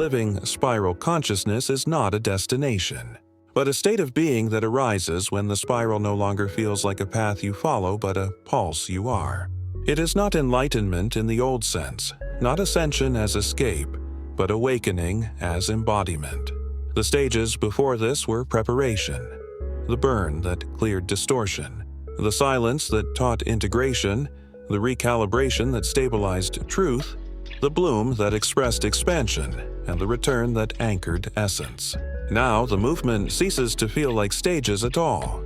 Living spiral consciousness is not a destination, but a state of being that arises when the spiral no longer feels like a path you follow but a pulse you are. It is not enlightenment in the old sense, not ascension as escape, but awakening as embodiment. The stages before this were preparation, the burn that cleared distortion, the silence that taught integration, the recalibration that stabilized truth, the bloom that expressed expansion, and the return that anchored essence. Now the movement ceases to feel like stages at all.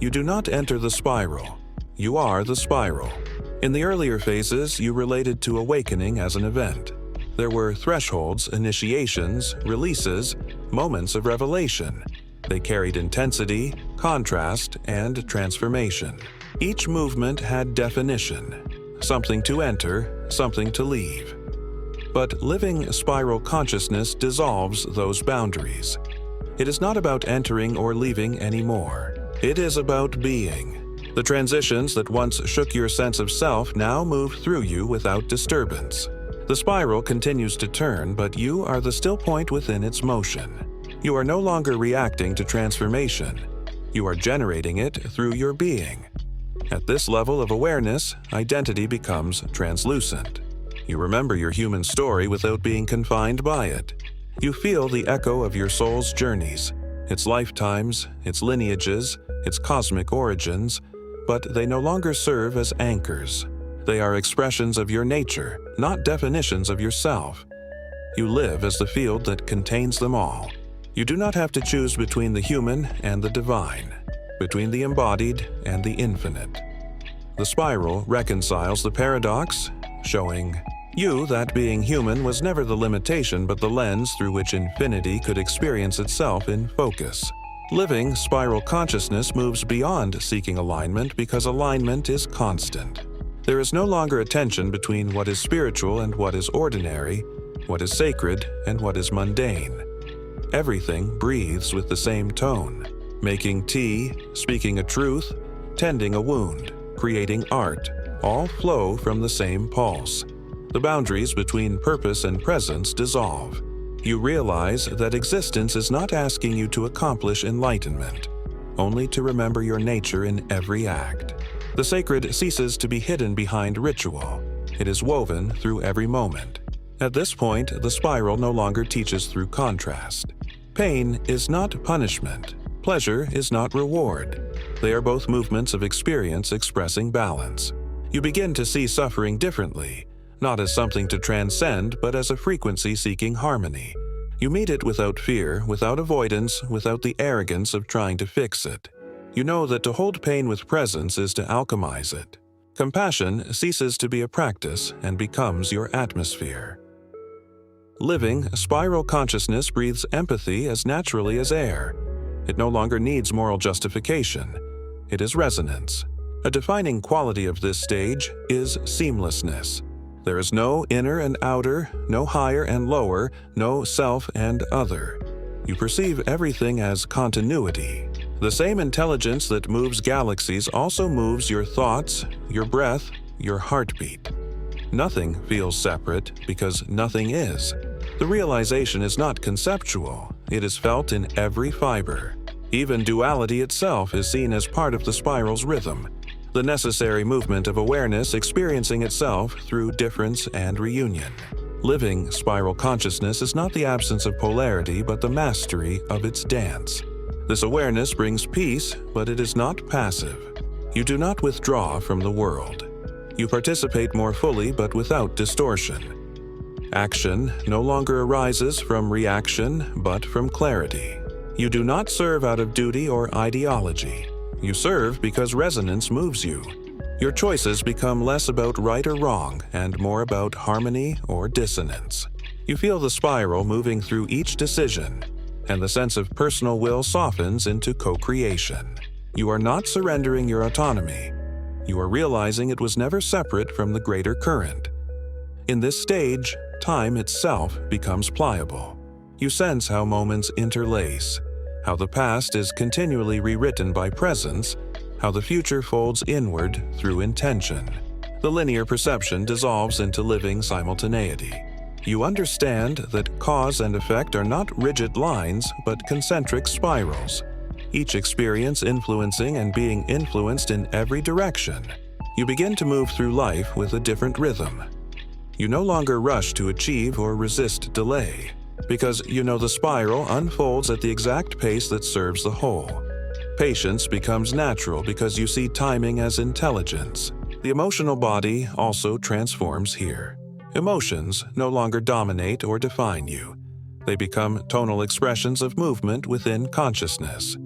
You do not enter the spiral. You are the spiral. In the earlier phases, you related to awakening as an event. There were thresholds, initiations, releases, moments of revelation. They carried intensity, contrast, and transformation. Each movement had definition, something to enter, something to leave. But living spiral consciousness dissolves those boundaries. It is not about entering or leaving anymore. It is about being. The transitions that once shook your sense of self now move through you without disturbance. The spiral continues to turn, but you are the still point within its motion. You are no longer reacting to transformation. You are generating it through your being. At this level of awareness, identity becomes translucent. You remember your human story without being confined by it. You feel the echo of your soul's journeys, its lifetimes, its lineages, its cosmic origins, but they no longer serve as anchors. They are expressions of your nature, not definitions of yourself. You live as the field that contains them all. You do not have to choose between the human and the divine, between the embodied and the infinite. The spiral reconciles the paradox, showing you that being human was never the limitation but the lens through which infinity could experience itself in focus. Living spiral consciousness moves beyond seeking alignment because alignment is constant. There is no longer a tension between what is spiritual and what is ordinary, what is sacred and what is mundane. Everything breathes with the same tone, making tea, speaking a truth, tending a wound, creating art, all flow from the same pulse. The boundaries between purpose and presence dissolve. You realize that existence is not asking you to accomplish enlightenment, only to remember your nature in every act. The sacred ceases to be hidden behind ritual. It is woven through every moment. At this point, the spiral no longer teaches through contrast. Pain is not punishment. Pleasure is not reward. They are both movements of experience expressing balance. You begin to see suffering differently, not as something to transcend, but as a frequency seeking harmony. You meet it without fear, without avoidance, without the arrogance of trying to fix it. You know that to hold pain with presence is to alchemize it. Compassion ceases to be a practice and becomes your atmosphere. Living spiral consciousness breathes empathy as naturally as air. It no longer needs moral justification. It is resonance. A defining quality of this stage is seamlessness. There is no inner and outer, no higher and lower, no self and other. You perceive everything as continuity. The same intelligence that moves galaxies also moves your thoughts, your breath, your heartbeat. Nothing feels separate because nothing is. The realization is not conceptual. It is felt in every fiber. Even duality itself is seen as part of the spiral's rhythm, the necessary movement of awareness experiencing itself through difference and reunion. Living spiral consciousness is not the absence of polarity but the mastery of its dance. This awareness brings peace, but it is not passive. You do not withdraw from the world. You participate more fully but without distortion. Action no longer arises from reaction but from clarity. You do not serve out of duty or ideology. You serve because resonance moves you. Your choices become less about right or wrong and more about harmony or dissonance. You feel the spiral moving through each decision, and the sense of personal will softens into co-creation. You are not surrendering your autonomy. You are realizing it was never separate from the greater current. In this stage, time itself becomes pliable. You sense how moments interlace, how the past is continually rewritten by presence, how the future folds inward through intention. The linear perception dissolves into living simultaneity. You understand that cause and effect are not rigid lines but concentric spirals, each experience influencing and being influenced in every direction. You begin to move through life with a different rhythm. You no longer rush to achieve or resist delay, because you know the spiral unfolds at the exact pace that serves the whole. Patience becomes natural because you see timing as intelligence. The emotional body also transforms here. Emotions no longer dominate or define you. They become tonal expressions of movement within consciousness.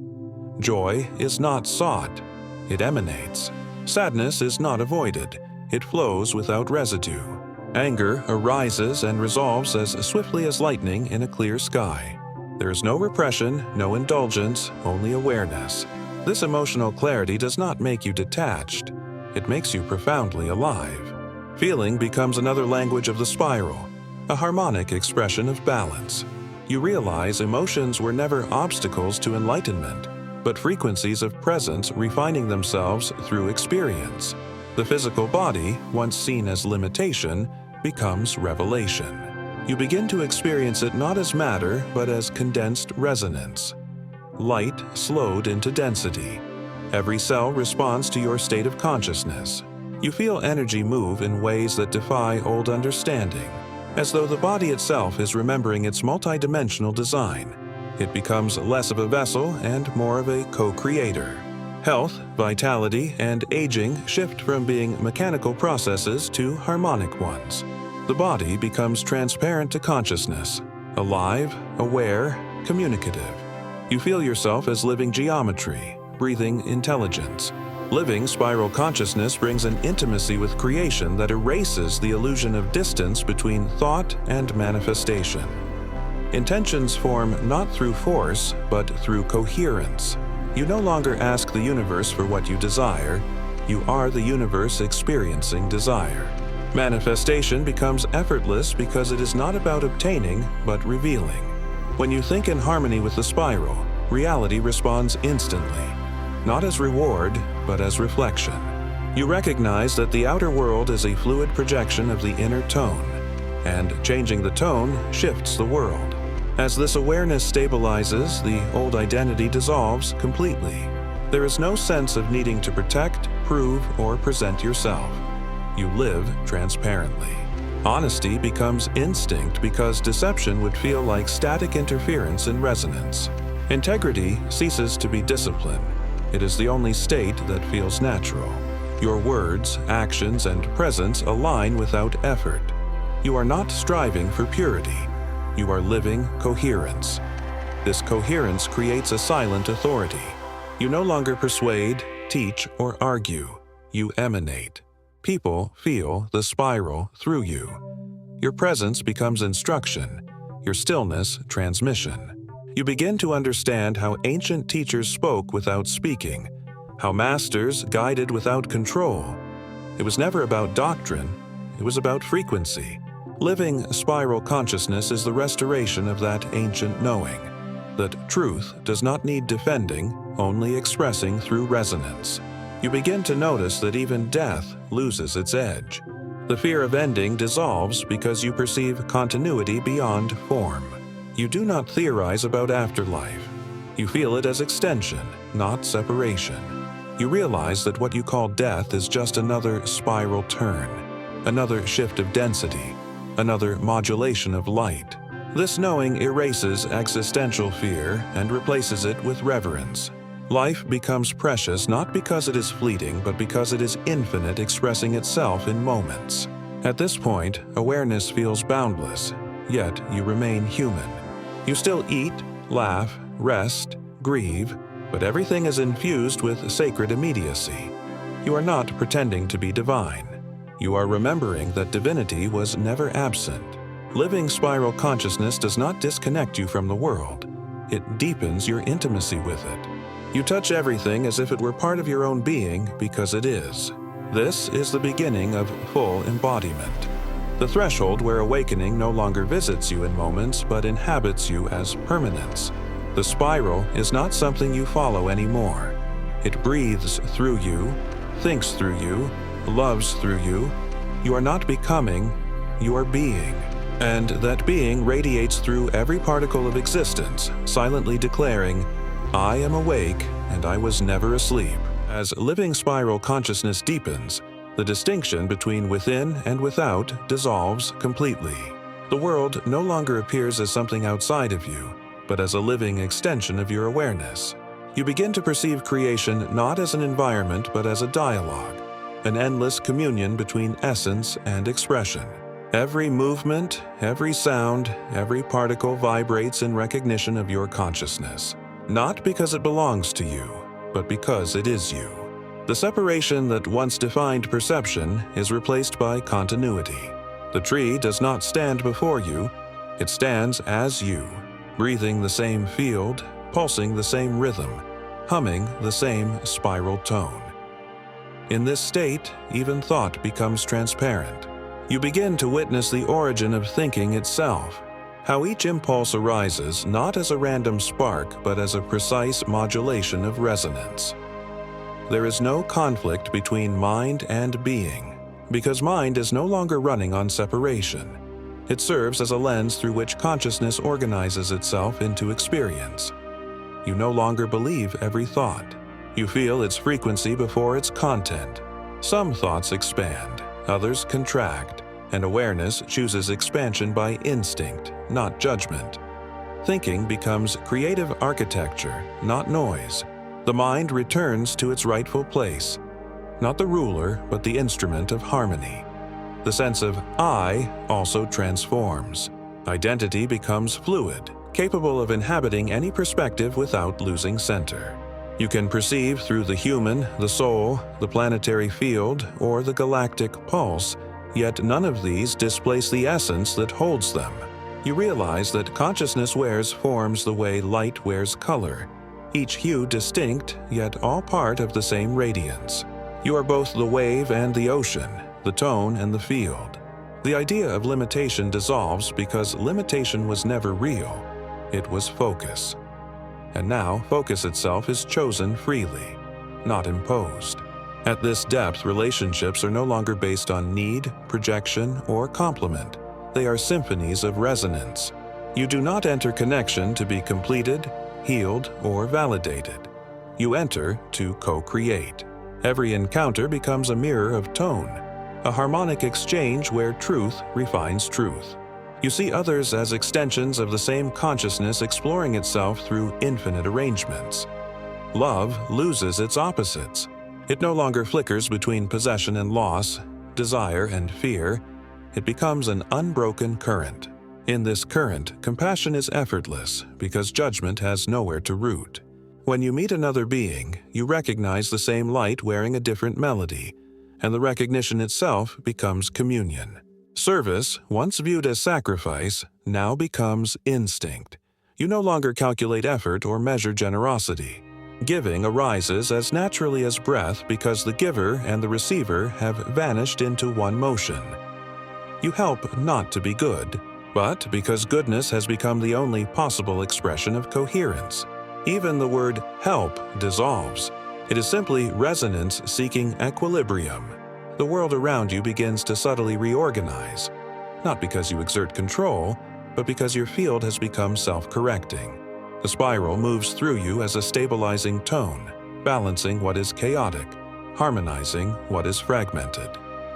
Joy is not sought, it emanates. Sadness is not avoided, it flows without residue. Anger arises and resolves as swiftly as lightning in a clear sky. There is no repression, no indulgence, only awareness. This emotional clarity does not make you detached, it makes you profoundly alive. Feeling becomes another language of the spiral, a harmonic expression of balance. You realize emotions were never obstacles to enlightenment, but frequencies of presence refining themselves through experience. The physical body, once seen as limitation, becomes revelation. You begin to experience it not as matter, but as condensed resonance. Light slowed into density. Every cell responds to your state of consciousness. You feel energy move in ways that defy old understanding, as though the body itself is remembering its multidimensional design. It becomes less of a vessel and more of a co-creator. Health, vitality, and aging shift from being mechanical processes to harmonic ones. The body becomes transparent to consciousness, alive, aware, communicative. You feel yourself as living geometry, breathing intelligence. Living spiral consciousness brings an intimacy with creation that erases the illusion of distance between thought and manifestation. Intentions form not through force, but through coherence. You no longer ask the universe for what you desire, you are the universe experiencing desire. Manifestation becomes effortless because it is not about obtaining, but revealing. When you think in harmony with the spiral, reality responds instantly, not as reward, but as reflection. You recognize that the outer world is a fluid projection of the inner tone, and changing the tone shifts the world. As this awareness stabilizes, the old identity dissolves completely. There is no sense of needing to protect, prove, or present yourself. You live transparently. Honesty becomes instinct because deception would feel like static interference in resonance. Integrity ceases to be discipline. It is the only state that feels natural. Your words, actions, and presence align without effort. You are not striving for purity. You are living coherence. This coherence creates a silent authority. You no longer persuade, teach, or argue. You emanate. People feel the spiral through you. Your presence becomes instruction, your stillness transmission. You begin to understand how ancient teachers spoke without speaking, how masters guided without control. It was never about doctrine, it was about frequency. Living spiral consciousness is the restoration of that ancient knowing, that truth does not need defending, only expressing through resonance. You begin to notice that even death loses its edge. The fear of ending dissolves because you perceive continuity beyond form. You do not theorize about afterlife. You feel it as extension, not separation. You realize that what you call death is just another spiral turn, another shift of density, another modulation of light. This knowing erases existential fear and replaces it with reverence. Life becomes precious not because it is fleeting, but because it is infinite, expressing itself in moments. At this point, awareness feels boundless, yet you remain human. You still eat, laugh, rest, grieve, but everything is infused with sacred immediacy. You are not pretending to be divine. You are remembering that divinity was never absent. Living spiral consciousness does not disconnect you from the world. It deepens your intimacy with it. You touch everything as if it were part of your own being because it is. This is the beginning of full embodiment. The threshold where awakening no longer visits you in moments but inhabits you as permanence. The spiral is not something you follow anymore. It breathes through you, thinks through you, loves through you. You are not becoming, you are being. And that being radiates through every particle of existence, silently declaring, I am awake and I was never asleep. As living spiral consciousness deepens, the distinction between within and without dissolves completely. The world no longer appears as something outside of you, but as a living extension of your awareness. You begin to perceive creation not as an environment but as a dialogue, an endless communion between essence and expression. Every movement, every sound, every particle vibrates in recognition of your consciousness, not because it belongs to you, but because it is you. The separation that once defined perception is replaced by continuity. The tree does not stand before you, it stands as you, breathing the same field, pulsing the same rhythm, humming the same spiral tone. In this state, even thought becomes transparent. You begin to witness the origin of thinking itself, how each impulse arises not as a random spark but as a precise modulation of resonance. There is no conflict between mind and being, because mind is no longer running on separation. It serves as a lens through which consciousness organizes itself into experience. You no longer believe every thought. You feel its frequency before its content. Some thoughts expand, others contract, and awareness chooses expansion by instinct, not judgment. Thinking becomes creative architecture, not noise. The mind returns to its rightful place, not the ruler, but the instrument of harmony. The sense of I also transforms. Identity becomes fluid, capable of inhabiting any perspective without losing center. You can perceive through the human, the soul, the planetary field, or the galactic pulse, yet none of these displace the essence that holds them. You realize that consciousness wears forms the way light wears color, each hue distinct, yet all part of the same radiance. You are both the wave and the ocean, the tone and the field. The idea of limitation dissolves because limitation was never real. It was focus. And now focus itself is chosen freely, not imposed. At this depth, relationships are no longer based on need, projection, or complement. They are symphonies of resonance. You do not enter connection to be completed, healed, or validated. You enter to co-create. Every encounter becomes a mirror of tone, a harmonic exchange where truth refines truth. You see others as extensions of the same consciousness exploring itself through infinite arrangements. Love loses its opposites. It no longer flickers between possession and loss, desire and fear. It becomes an unbroken current. In this current, compassion is effortless because judgment has nowhere to root. When you meet another being, you recognize the same light wearing a different melody, and the recognition itself becomes communion. Service, once viewed as sacrifice, now becomes instinct. You no longer calculate effort or measure generosity. Giving arises as naturally as breath because the giver and the receiver have vanished into one motion. You help not to be good, but because goodness has become the only possible expression of coherence. Even the word help dissolves. It is simply resonance seeking equilibrium. The world around you begins to subtly reorganize, not because you exert control, but because your field has become self-correcting. The spiral moves through you as a stabilizing tone, balancing what is chaotic, harmonizing what is fragmented.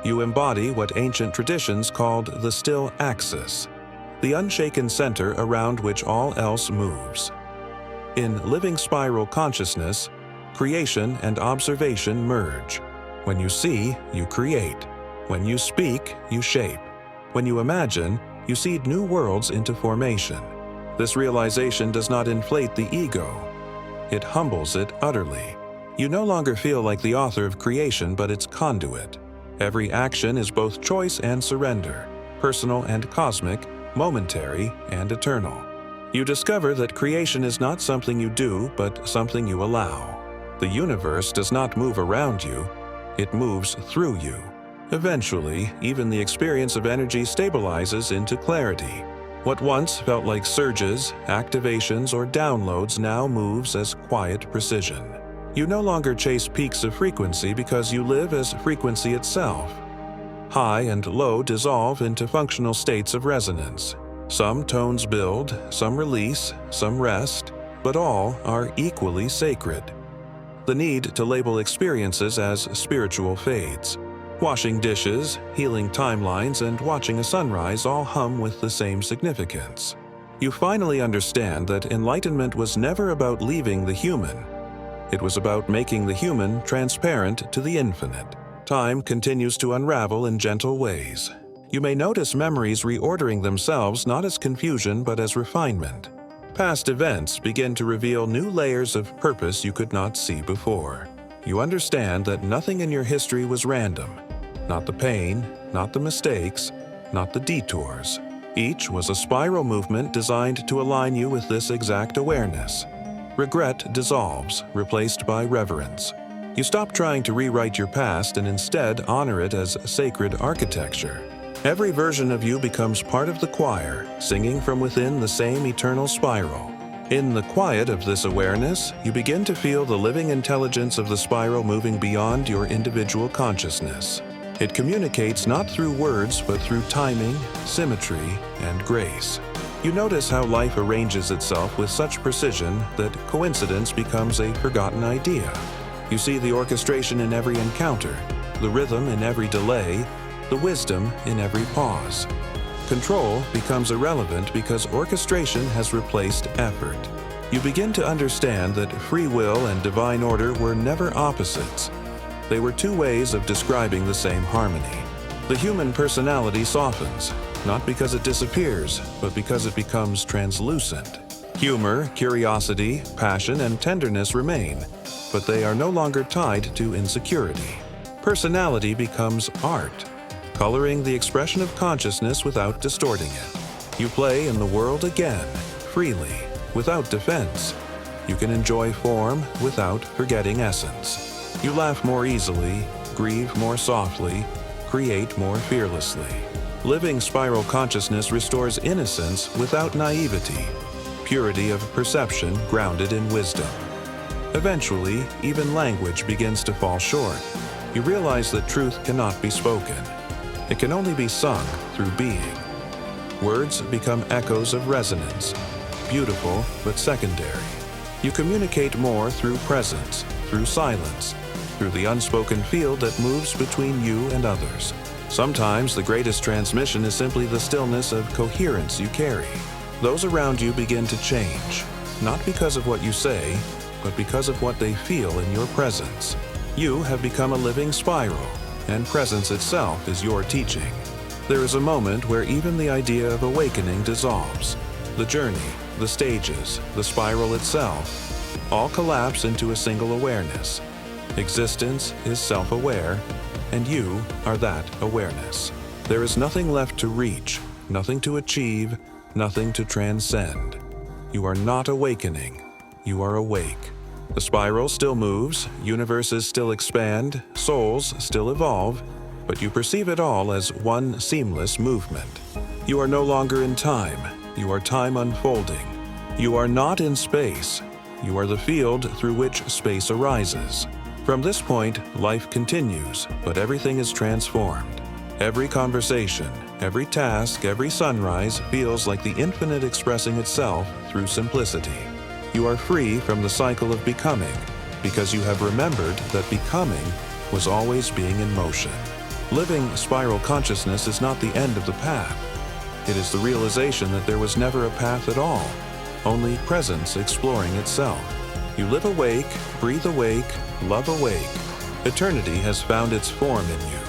You embody what ancient traditions called the still axis, the unshaken center around which all else moves. In living spiral consciousness, creation and observation merge. When you see, you create. When you speak, you shape. When you imagine, you seed new worlds into formation. This realization does not inflate the ego. It humbles it utterly. You no longer feel like the author of creation but its conduit. Every action is both choice and surrender, personal and cosmic, momentary and eternal. You discover that creation is not something you do, but something you allow. The universe does not move around you, it moves through you. Eventually, even the experience of energy stabilizes into clarity. What once felt like surges, activations, or downloads now moves as quiet precision. You no longer chase peaks of frequency because you live as frequency itself. High and low dissolve into functional states of resonance. Some tones build, some release, some rest, but all are equally sacred. The need to label experiences as spiritual fades. Washing dishes, healing timelines, and watching a sunrise all hum with the same significance. You finally understand that enlightenment was never about leaving the human. It was about making the human transparent to the infinite. Time continues to unravel in gentle ways. You may notice memories reordering themselves not as confusion but as refinement. Past events begin to reveal new layers of purpose you could not see before. You understand that nothing in your history was random. Not the pain, not the mistakes, not the detours. Each was a spiral movement designed to align you with this exact awareness. Regret dissolves, replaced by reverence. You stop trying to rewrite your past and instead honor it as sacred architecture. Every version of you becomes part of the choir, singing from within the same eternal spiral. In the quiet of this awareness, you begin to feel the living intelligence of the spiral moving beyond your individual consciousness. It communicates not through words but through timing, symmetry, and grace. You notice how life arranges itself with such precision that coincidence becomes a forgotten idea. You see the orchestration in every encounter, the rhythm in every delay, the wisdom in every pause. Control becomes irrelevant because orchestration has replaced effort. You begin to understand that free will and divine order were never opposites. They were two ways of describing the same harmony. The human personality softens, not because it disappears, but because it becomes translucent. Humor, curiosity, passion, and tenderness remain, but they are no longer tied to insecurity. Personality becomes art, coloring the expression of consciousness without distorting it. You play in the world again, freely, without defense. You can enjoy form without forgetting essence. You laugh more easily, grieve more softly, create more fearlessly. Living spiral consciousness restores innocence without naivety, purity of perception grounded in wisdom. Eventually, even language begins to fall short. You realize that truth cannot be spoken. It can only be sung through being. Words become echoes of resonance, beautiful but secondary. You communicate more through presence, through silence, through the unspoken field that moves between you and others. Sometimes the greatest transmission is simply the stillness of coherence you carry. Those around you begin to change, not because of what you say, but because of what they feel in your presence. You have become a living spiral, and presence itself is your teaching. There is a moment where even the idea of awakening dissolves. The journey, the stages, the spiral itself, all collapse into a single awareness. Existence is self-aware, and you are that awareness. There is nothing left to reach, nothing to achieve, nothing to transcend. You are not awakening, you are awake. The spiral still moves, universes still expand, souls still evolve, but you perceive it all as one seamless movement. You are no longer in time, you are time unfolding. You are not in space, you are the field through which space arises. From this point, life continues, but everything is transformed. Every conversation, every task, every sunrise feels like the infinite expressing itself through simplicity. You are free from the cycle of becoming, because you have remembered that becoming was always being in motion. Living spiral consciousness is not the end of the path. It is the realization that there was never a path at all, only presence exploring itself. You live awake, breathe awake, love awake. Eternity has found its form in you.